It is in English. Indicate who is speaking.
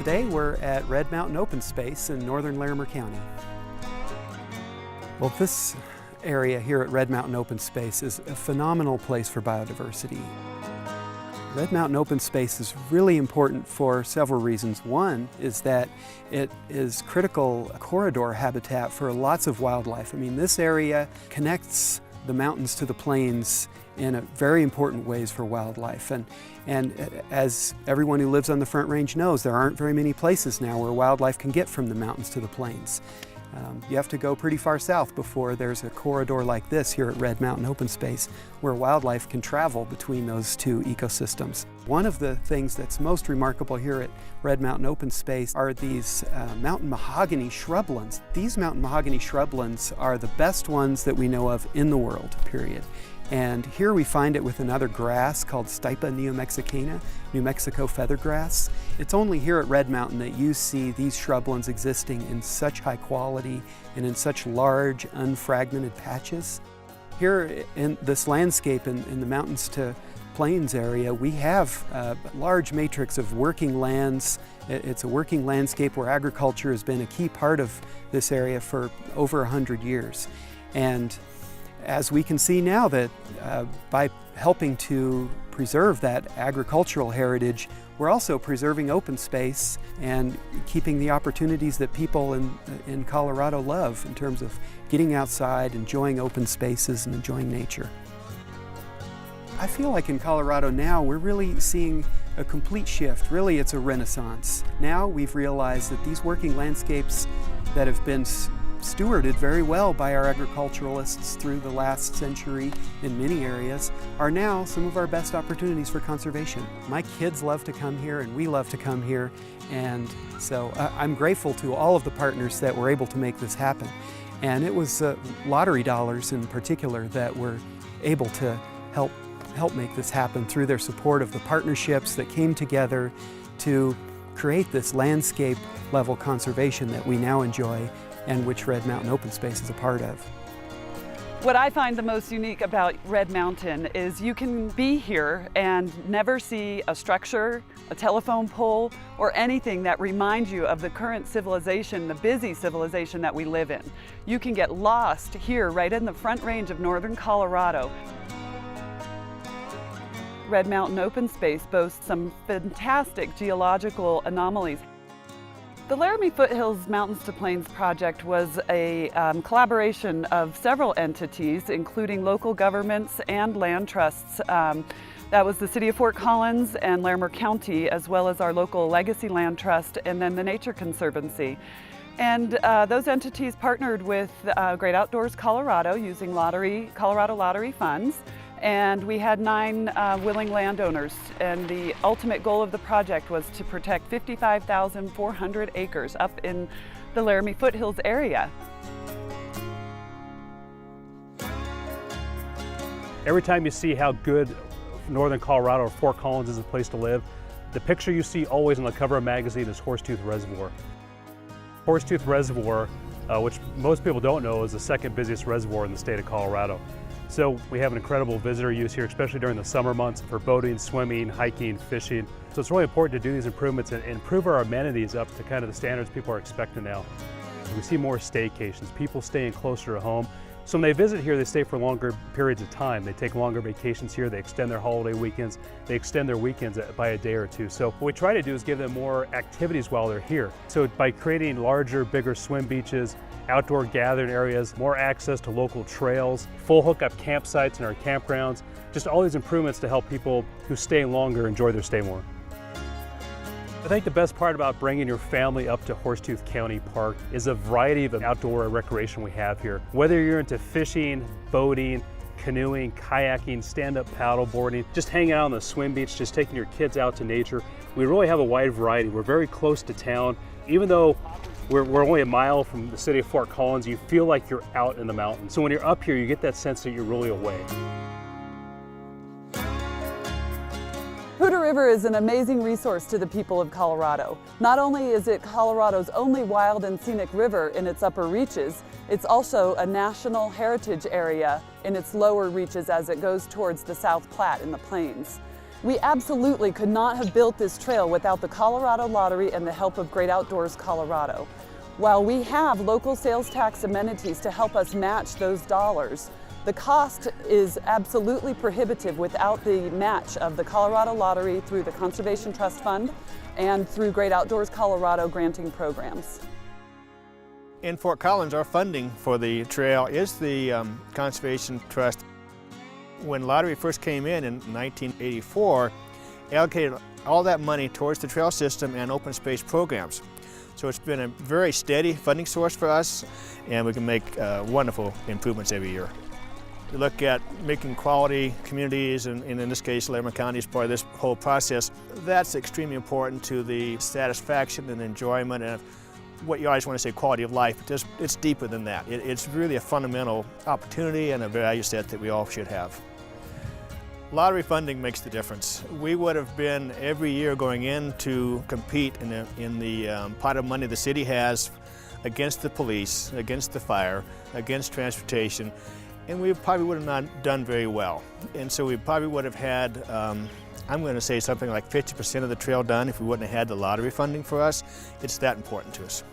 Speaker 1: Today we're at Red Mountain Open Space in northern Larimer County. Well, this area here at Red Mountain Open Space is a phenomenal place for biodiversity. Red Mountain Open Space is really important for several reasons. One is that it is critical corridor habitat for lots of wildlife. I mean, this area connects the mountains to the plains in very important ways for wildlife. And as everyone who lives on the Front Range knows, there aren't very many places now where wildlife can get from the mountains to the plains. You have to go pretty far south before there's a corridor like this here at Red Mountain Open Space where wildlife can travel between those two ecosystems. One of the things that's most remarkable here at Red Mountain Open Space are these mountain mahogany shrublands. These mountain mahogany shrublands are the best ones that we know of in the world, period. And here we find it with another grass called Stipa neomexicana, New Mexico feathergrass. It's only here at Red Mountain that you see these shrublands existing in such high quality and in such large, unfragmented patches. Here in this landscape in the mountains to plains area, we have a large matrix of working lands. It's a working landscape where agriculture has been a key part of this area for over 100 years. And as we can see now that by helping to preserve that agricultural heritage, we're also preserving open space and keeping the opportunities that people in Colorado love in terms of getting outside, enjoying open spaces, and enjoying nature. I feel like in Colorado now we're really seeing a complete shift. Really, it's a renaissance. Now we've realized that these working landscapes that have been stewarded very well by our agriculturalists through the last century in many areas are now some of our best opportunities for conservation. My kids love to come here and we love to come here, and so I'm grateful to all of the partners that were able to make this happen. And it was lottery dollars in particular that were able to help make this happen through their support of the partnerships that came together to create this landscape level conservation that we now enjoy and which Red Mountain Open Space is a part of.
Speaker 2: What I find the most unique about Red Mountain is you can be here and never see a structure, a telephone pole, or anything that reminds you of the current civilization, the busy civilization that we live in. You can get lost here right in the Front Range of northern Colorado. Red Mountain Open Space boasts some fantastic geological anomalies. The Laramie Foothills Mountains to Plains project was a collaboration of several entities, including local governments and land trusts. That was the City of Fort Collins and Larimer County, as well as our local Legacy Land Trust and then the Nature Conservancy. And those entities partnered with Great Outdoors Colorado using Colorado lottery funds. And we had 9 willing landowners, and the ultimate goal of the project was to protect 55,400 acres up in the Laramie Foothills area.
Speaker 3: Every time you see how good northern Colorado or Fort Collins is a place to live, the picture you see always on the cover of a magazine is Horsetooth Reservoir. Horsetooth Reservoir, which most people don't know, is the second busiest reservoir in the state of Colorado. So we have an incredible visitor use here, especially during the summer months for boating, swimming, hiking, fishing. So it's really important to do these improvements and improve our amenities up to kind of the standards people are expecting now. We see more staycations, people staying closer to home. So when they visit here, they stay for longer periods of time. They take longer vacations here, they extend their holiday weekends, they extend their weekends by a day or two. So what we try to do is give them more activities while they're here. So by creating larger, bigger swim beaches, outdoor gathering areas, more access to local trails, full hookup campsites in our campgrounds, just all these improvements to help people who stay longer enjoy their stay more. I think the best part about bringing your family up to Horsetooth County Park is a variety of outdoor recreation we have here. Whether you're into fishing, boating, canoeing, kayaking, stand-up paddle boarding, just hanging out on the swim beach, just taking your kids out to nature, we really have a wide variety. We're very close to town. Even though we're only a mile from the city of Fort Collins, you feel like you're out in the mountains. So when you're up here, you get that sense that you're really away.
Speaker 2: Poudre River is an amazing resource to the people of Colorado. Not only is it Colorado's only wild and scenic river in its upper reaches, it's also a national heritage area in its lower reaches as it goes towards the South Platte in the plains. We absolutely could not have built this trail without the Colorado Lottery and the help of Great Outdoors Colorado. While we have local sales tax amenities to help us match those dollars, the cost is absolutely prohibitive without the match of the Colorado Lottery through the Conservation Trust Fund and through Great Outdoors Colorado granting programs.
Speaker 4: In Fort Collins, our funding for the trail is the Conservation Trust. When lottery first came in 1984, allocated all that money towards the trail system and open space programs. So it's been a very steady funding source for us, and we can make wonderful improvements every year. We look at making quality communities, and in this case, Larimer County is part of this whole process. That's extremely important to the satisfaction and enjoyment and what you always want to say quality of life, but it's deeper than that. It's really a fundamental opportunity and a value set that we all should have. Lottery funding makes the difference. We would have been every year going in to compete in the pot of money the city has against the police, against the fire, against transportation, and we probably would have not done very well. And so we probably would have had, I'm going to say something like 50% of the trail done if we wouldn't have had the lottery funding for us. It's that important to us.